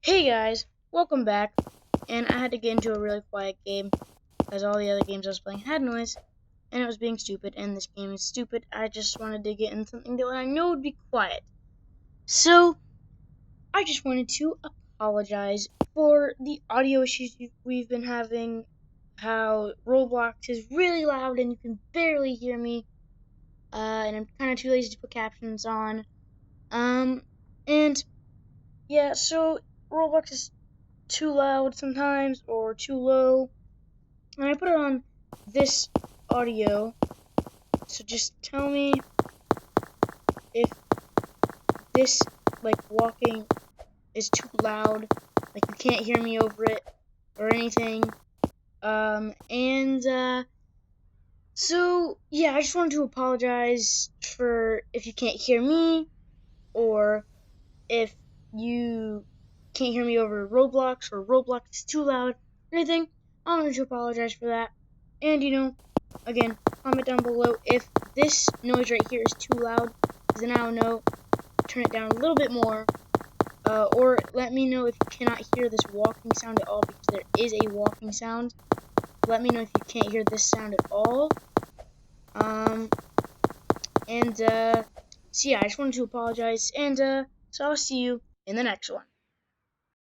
Hey guys, welcome back. And I had to get into a really quiet game because all the other games I was playing had noise and it was being stupid, and this game is stupid. I just wanted to get in something that I know would be quiet. So I just wanted to apologize for the audio issues we've been having, how Roblox is really loud and you can barely hear me, and I'm kind of too lazy to put captions on. And yeah, so Roblox is too loud sometimes or too low, and I put it on this audio. So just tell me if this walking is too loud, like you can't hear me over it or anything. So yeah, I just wanted to apologize for if you can't hear me, or if you can't hear me over Roblox, or Roblox is too loud or anything. I wanted to apologize for that. And again, comment down below if this noise right here is too loud, because then I'll know to turn it down a little bit more. Or let me know if you cannot hear this walking sound at all, because there is a walking sound. Let me know if you can't hear this sound at all. So yeah, I just wanted to apologize, and so I'll see you in the next one.